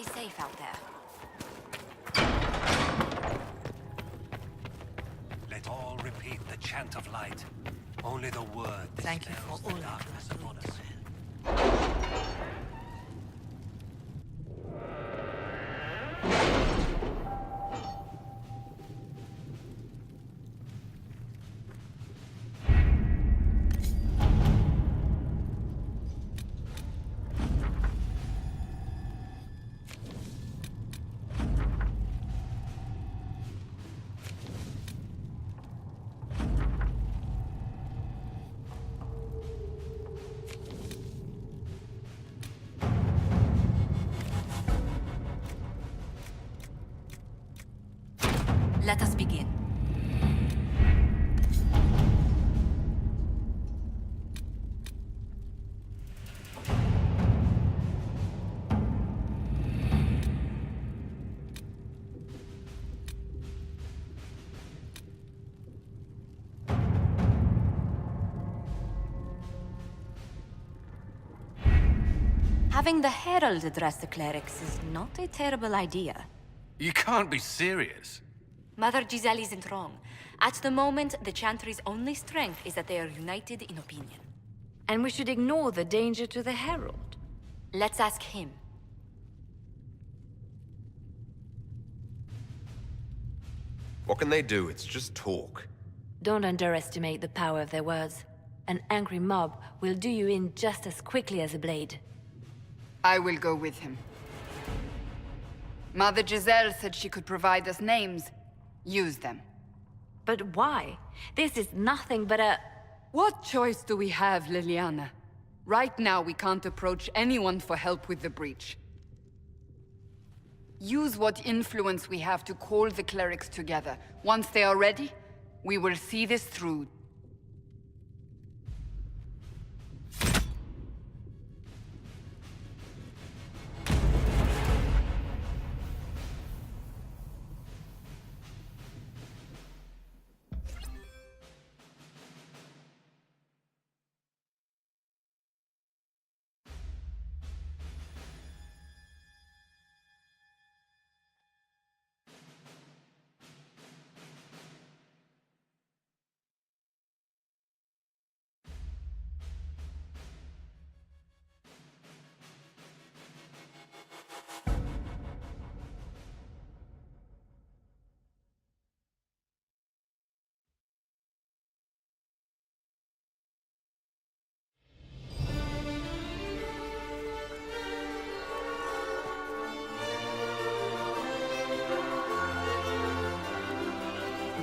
Stay safe out there. Let all repeat the chant of light. Only the word Thank you dispels for the all darkness your upon us. Let us begin. Having the Herald address the clerics is not a terrible idea. You can't be serious. Mother Giselle isn't wrong. At the moment, the Chantry's only strength is that they are united in opinion. And we should ignore the danger to the Herald. Let's ask him. What can they do? It's just talk. Don't underestimate the power of their words. An angry mob will do you in just as quickly as a blade. I will go with him. Mother Giselle said she could provide us names. Use them. But why? This is nothing but a... What choice do we have, Liliana? Right now, we can't approach anyone for help with the breach. Use what influence we have to call the clerics together. Once they are ready, we will see this through.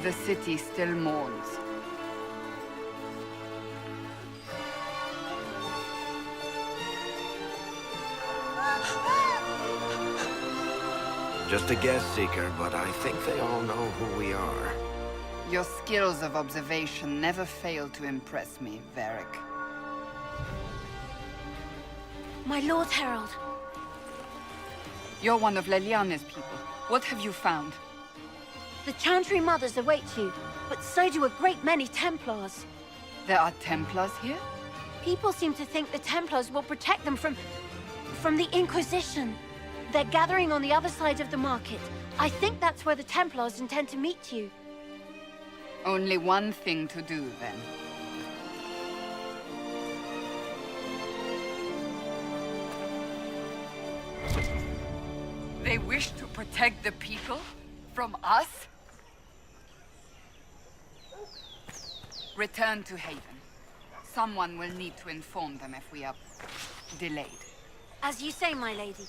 The city still mourns. Just a guess seeker, but I think they all know who we are. Your skills of observation never fail to impress me, Varric. My Lord Herald! You're one of Leliana's people. What have you found? The Chantry Mothers await you, but so do a great many Templars. There are Templars here? People seem to think the Templars will protect them from the Inquisition. They're gathering on the other side of the market. I think that's where the Templars intend to meet you. Only one thing to do, then. They wish to protect the people? From us? Return to Haven. Someone will need to inform them if we are delayed. As you say, my lady.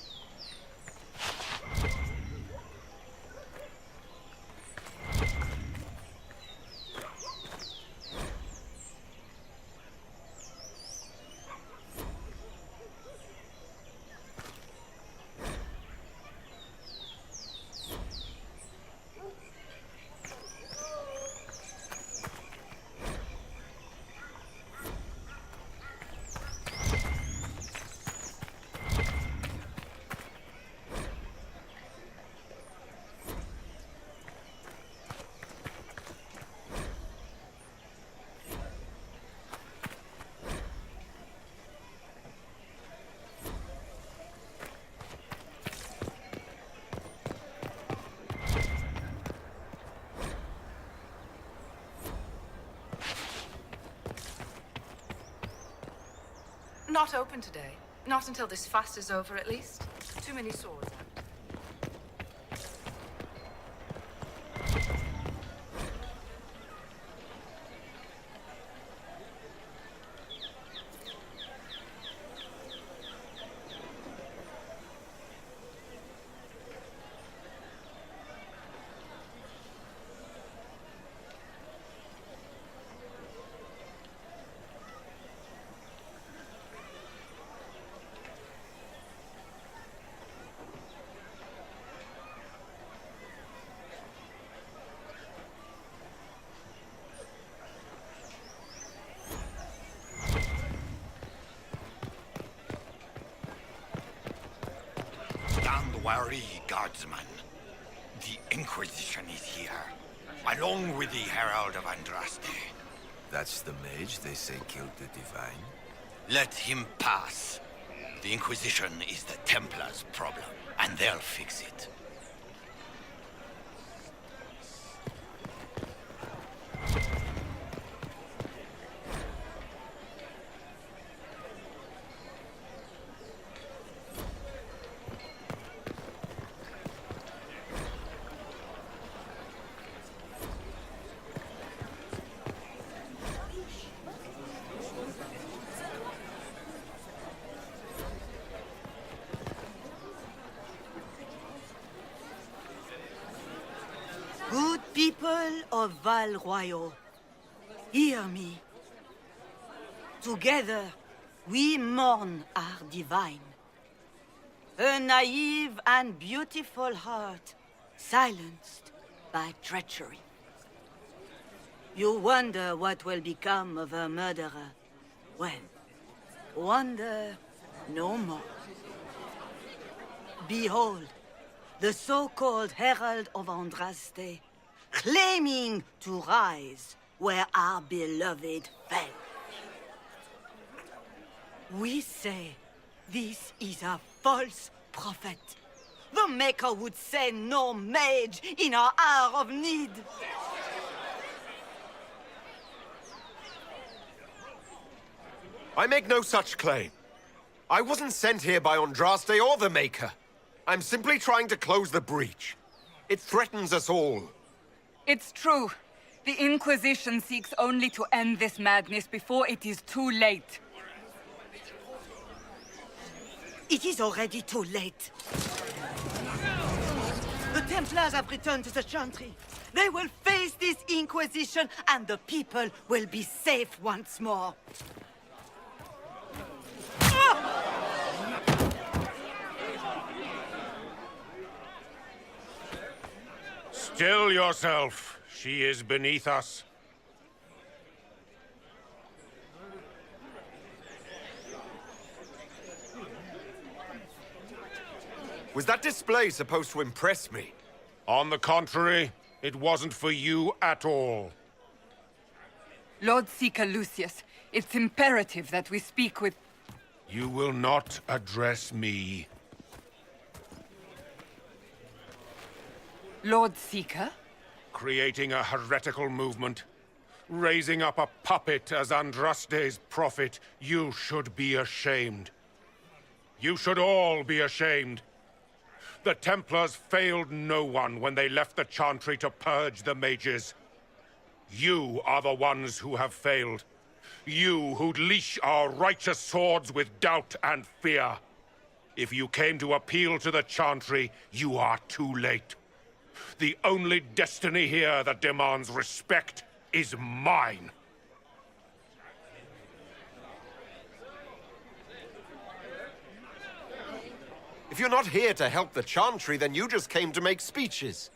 not open today. Not until this fast is over, at least. Too many swords out. Don't worry, guardsman. The Inquisition is here, along with the Herald of Andraste. That's the mage they say killed the Divine? Let him pass. The Inquisition is the Templars' problem, and they'll fix it. Good people of Val Royal, hear me. Together, we mourn our divine. A naive and beautiful heart, silenced by treachery. You wonder what will become of a murderer. Well, wonder no more. Behold, the so-called Herald of Andraste, claiming to rise where our beloved fell. We say this is a false prophet. The Maker would send no mage in our hour of need. I make no such claim. I wasn't sent here by Andraste or the Maker. I'm simply trying to close the breach. It threatens us all. It's true. The Inquisition seeks only to end this madness before it is too late. It is already too late. The Templars have returned to the Chantry. They will face this Inquisition, and the people will be safe once more. Still yourself. She is beneath us. Was that display supposed to impress me? On the contrary, it wasn't for you at all. Lord Seeker Lucius, it's imperative that we speak with... You will not address me. Lord Seeker? Creating a heretical movement. Raising up a puppet as Andraste's prophet. You should be ashamed. You should all be ashamed. The Templars failed no one when they left the Chantry to purge the mages. You are the ones who have failed. You who'd leash our righteous swords with doubt and fear. If you came to appeal to the Chantry, you are too late. The only destiny here that demands respect is mine. If you're not here to help the Chantry, then you just came to make speeches.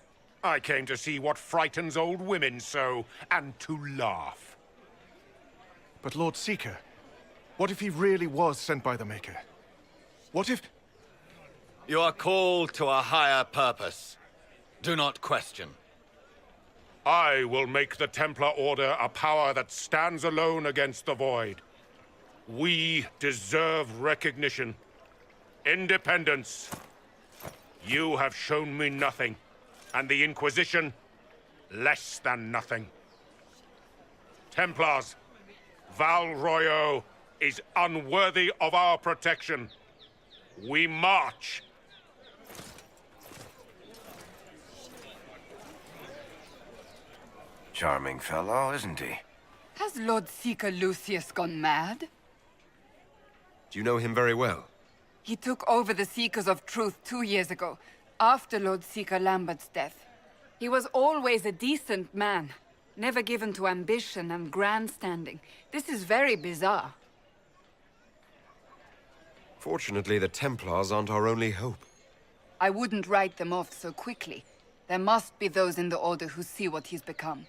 I came to see what frightens old women so, and to laugh. But Lord Seeker, what if he really was sent by the Maker? What if... You are called to a higher purpose. Do not question. I will make the Templar Order a power that stands alone against the Void. We deserve recognition. Independence. You have shown me nothing, and the Inquisition, less than nothing. Templars, Val Royo, is unworthy of our protection. We march. Charming fellow, isn't he? Has Lord Seeker Lucius gone mad? Do you know him very well? He took over the Seekers of Truth 2 years ago, after Lord Seeker Lambert's death. He was always a decent man, never given to ambition and grandstanding. This is very bizarre. Fortunately, the Templars aren't our only hope. I wouldn't write them off so quickly. There must be those in the Order who see what he's become.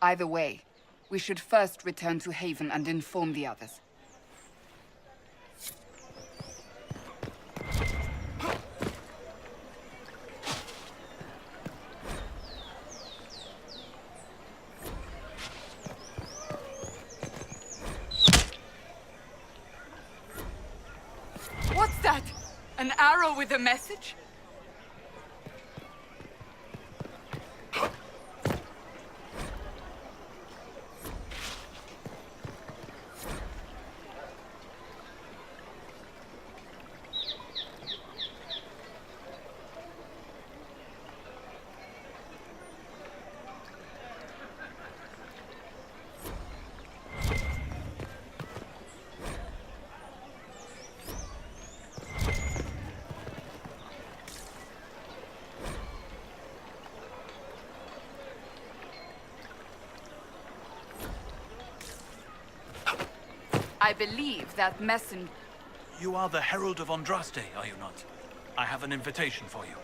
Either way, we should first return to Haven and inform the others. What's that? An arrow with a message? I believe that messenger... You are the Herald of Andraste, are you not? I have an invitation for you.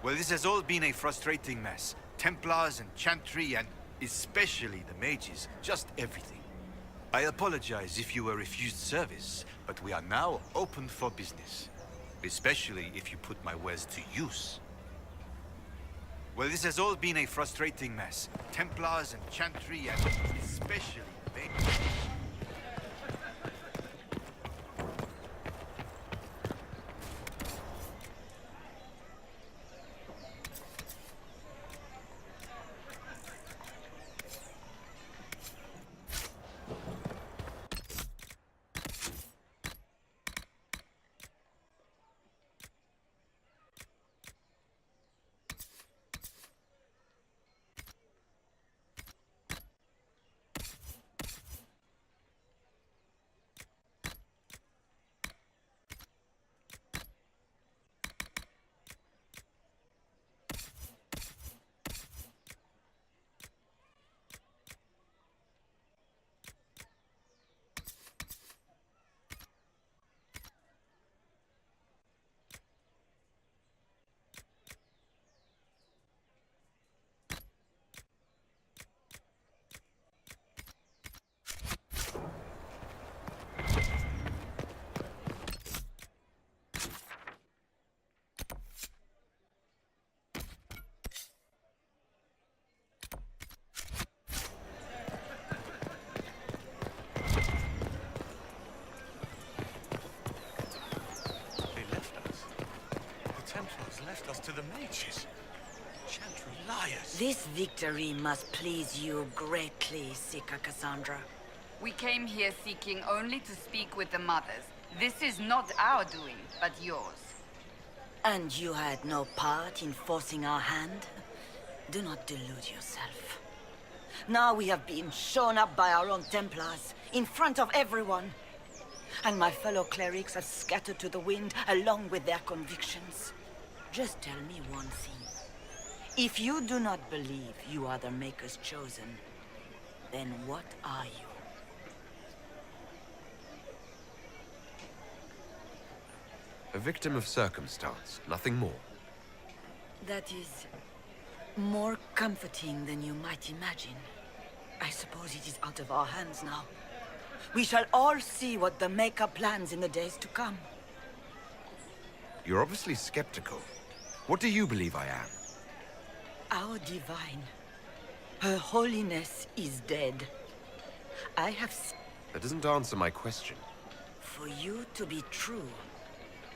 Well, this has all been a frustrating mess. Templars and Chantry and especially the mages, just everything. I apologize if you were refused service, but we are now open for business. Especially if you put my wares to use. Well, this has all been a frustrating mess. Templars and Chantry and especially the mages. Left us to the mages. Chantry liars. This victory must please you greatly, Seeker Cassandra. We came here seeking only to speak with the mothers. This is not our doing, but yours. And you had no part in forcing our hand? Do not delude yourself. Now we have been shown up by our own Templars, in front of everyone. And my fellow clerics have scattered to the wind along with their convictions. Just tell me one thing. If you do not believe you are the Maker's chosen, then what are you? A victim of circumstance, nothing more. That is more comforting than you might imagine. I suppose it is out of our hands now. We shall all see what the Maker plans in the days to come. You're obviously skeptical. What do you believe I am? Our Divine. Her Holiness is dead. I have... That doesn't answer my question. For you to be true,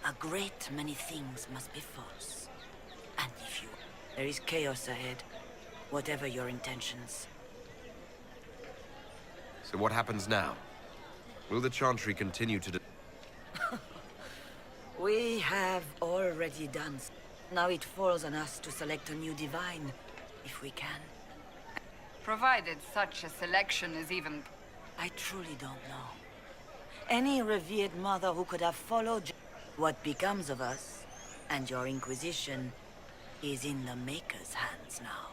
a great many things must be false. And if you... There is chaos ahead, whatever your intentions. So what happens now? Will the Chantry continue to... We have already done so. Now it falls on us to select a new divine, if we can. Provided such a selection is even... I truly don't know. Any revered mother who could have followed what becomes of us, and your Inquisition, is in the Maker's hands now.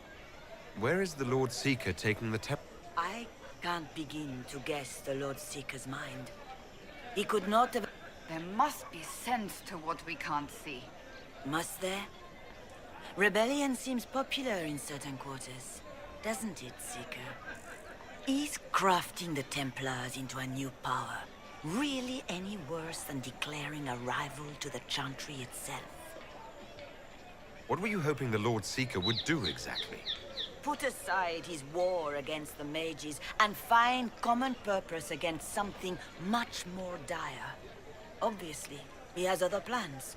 Where is the Lord Seeker taking the temple? I can't begin to guess the Lord Seeker's mind. He could not have... There must be sense to what we can't see. Must there? Rebellion seems popular in certain quarters, doesn't it, Seeker? Is crafting the Templars into a new power really any worse than declaring a rival to the Chantry itself? What were you hoping the Lord Seeker would do exactly? Put aside his war against the mages and find common purpose against something much more dire. Obviously, he has other plans.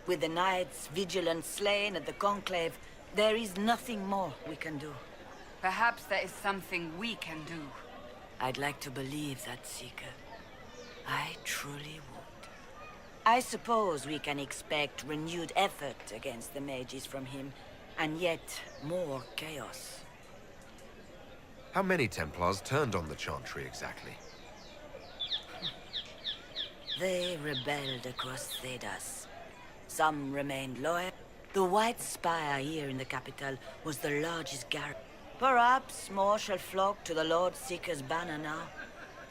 With the knights vigilant slain at the Conclave, there is nothing more we can do. Perhaps there is something we can do. I'd like to believe that, Seeker. I truly would. I suppose we can expect renewed effort against the mages from him, and yet more chaos. How many Templars turned on the Chantry exactly? They rebelled across Thedas. Some remained loyal. The White Spire here in the capital was the largest garrison. Perhaps more shall flock to the Lord Seeker's banner now.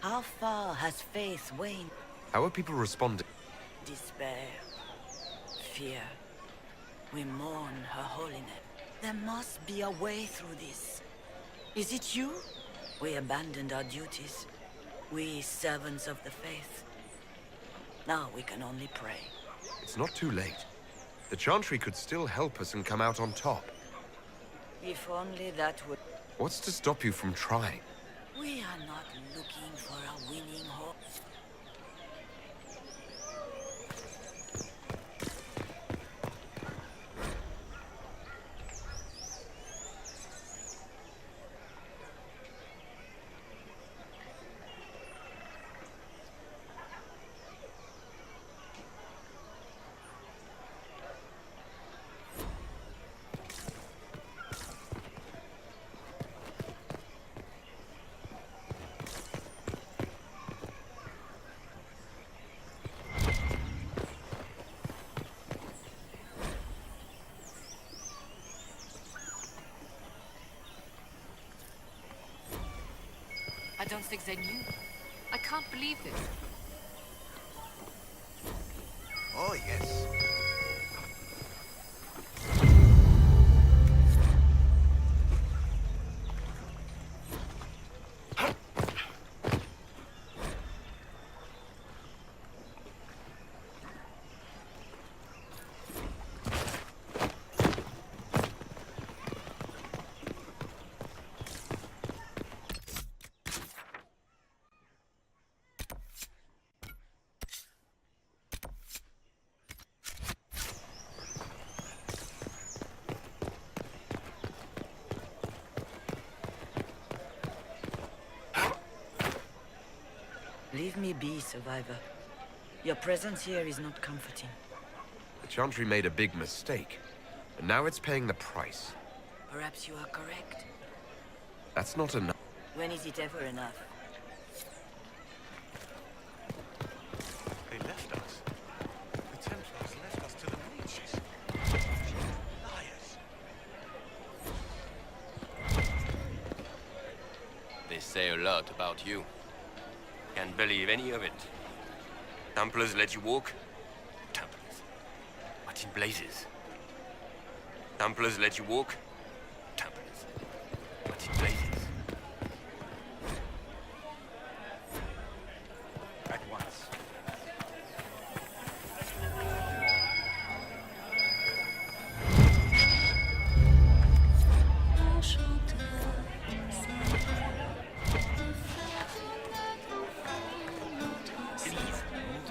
How far has faith waned? How are people responding? Despair. Fear. We mourn her holiness. There must be a way through this. Is it you? We abandoned our duties. We servants of the faith. Now we can only pray. It's not too late. The Chantry could still help us and come out on top. If only that would... What's to stop you from trying? We are not looking for a winning hope. I don't think they knew. I can't believe this. Oh, yes. Leave me be, Survivor. Your presence here is not comforting. The Chantry made a big mistake, and now it's paying the price. Perhaps you are correct. That's not enough. When is it ever enough? They left us. The Templars left us to the mages. Liars. They say a lot about you. Can't believe any of it. Templars let you walk? Templars. What in blazes? Templars let you walk? Templars. What in blazes? At once. Please, move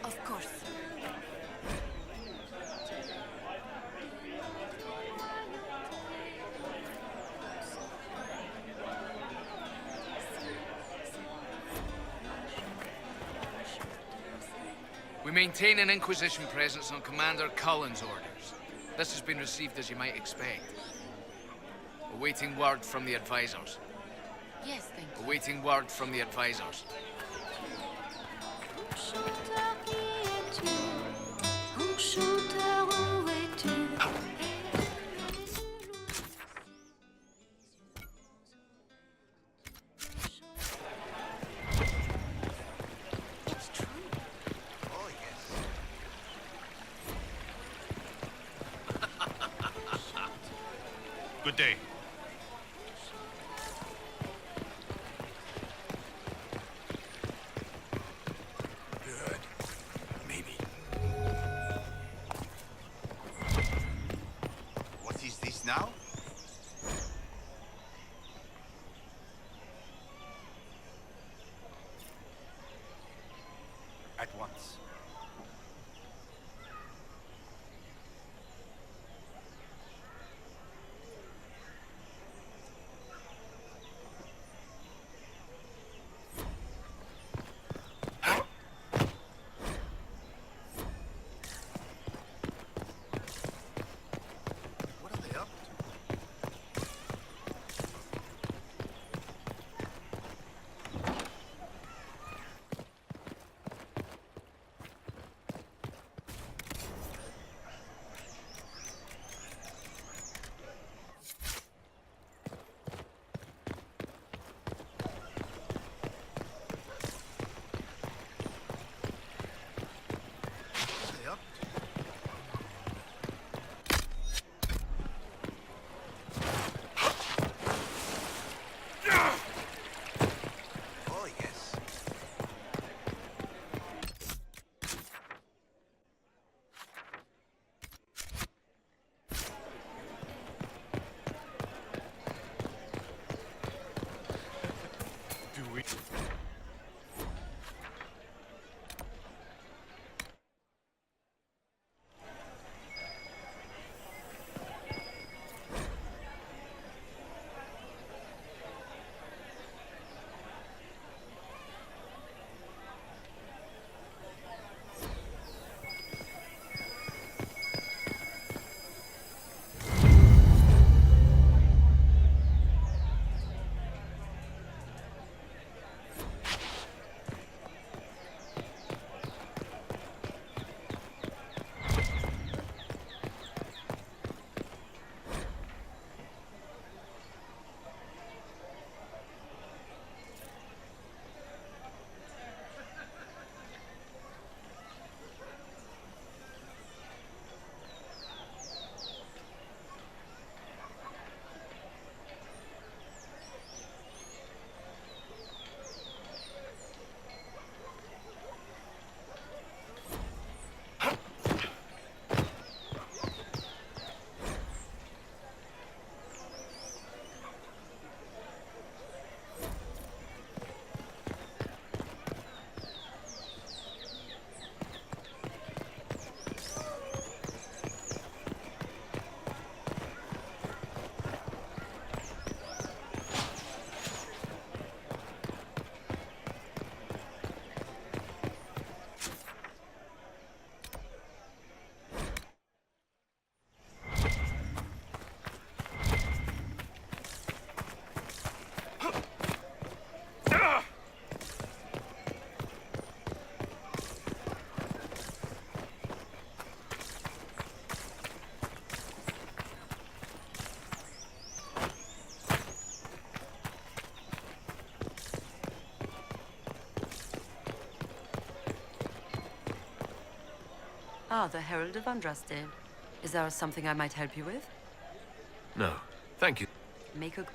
Of course. We maintain an Inquisition presence on Commander Cullen's orders. This has been received as you might expect. Awaiting word from the advisors. Yes, thank you. Awaiting word from the advisors. Good day. Good. Maybe. What is this now? At once. What are they up to? What are they up to? Oh, yes. Do we... Ah, the Herald of Andraste. Is there something I might help you with? No, thank you. Make a...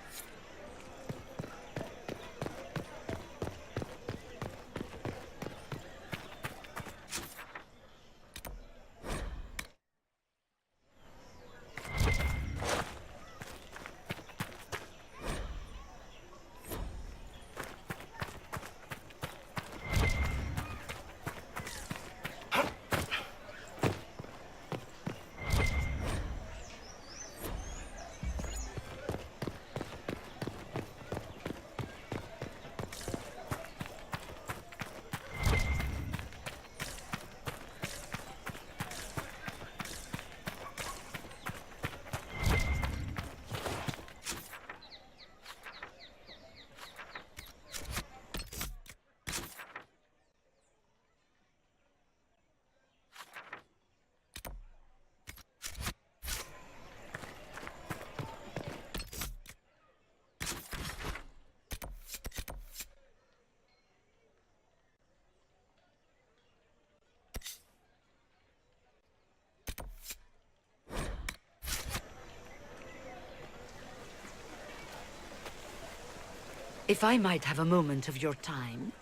If I might have a moment of your time.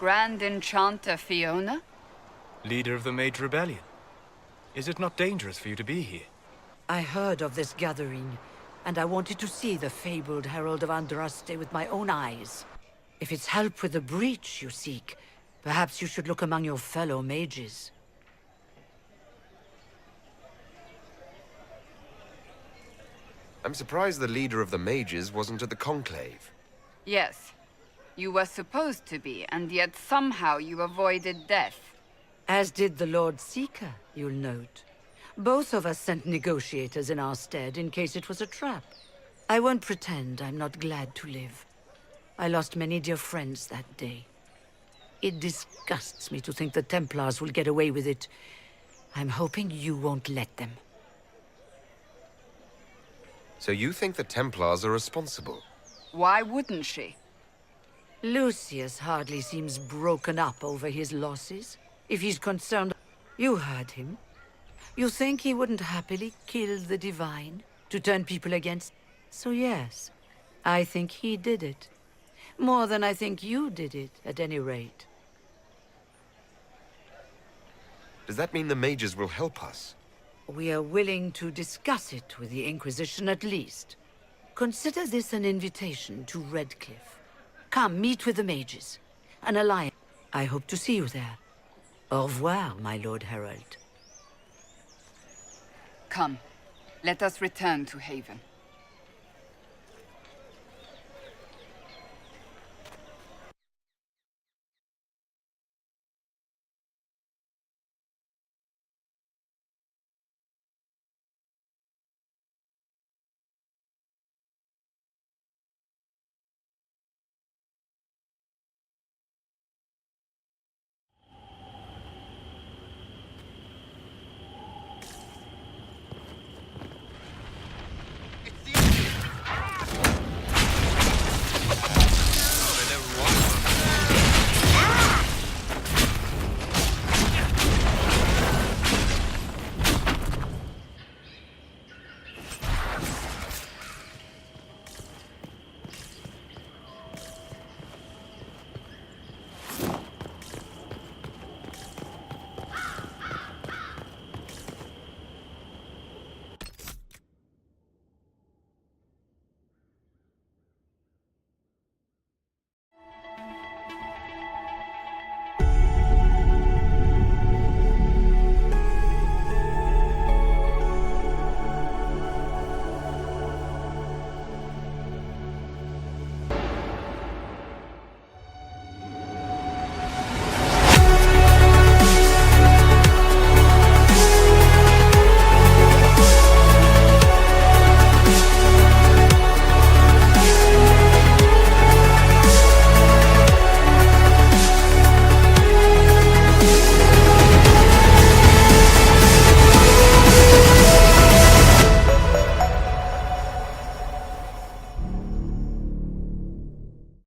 Grand Enchanter Fiona? Leader of the Mage Rebellion. Is it not dangerous for you to be here? I heard of this gathering, and I wanted to see the fabled Herald of Andraste with my own eyes. If it's help with the breach you seek, perhaps you should look among your fellow mages. I'm surprised the leader of the mages wasn't at the conclave. Yes. You were supposed to be, and yet somehow you avoided death. As did the Lord Seeker, you'll note. Both of us sent negotiators in our stead in case it was a trap. I won't pretend I'm not glad to live. I lost many dear friends that day. It disgusts me to think the Templars will get away with it. I'm hoping you won't let them. So you think the Templars are responsible? Why wouldn't she? Lucius hardly seems broken up over his losses. If he's concerned... You heard him. You think he wouldn't happily kill the Divine to turn people against... So yes, I think he did it. More than I think you did it, at any rate. Does that mean the mages will help us? We are willing to discuss it with the Inquisition at least. Consider this an invitation to Redcliffe. Come, meet with the mages. An alliance. I hope to see you there. Au revoir, my Lord Herald. Come, let us return to Haven.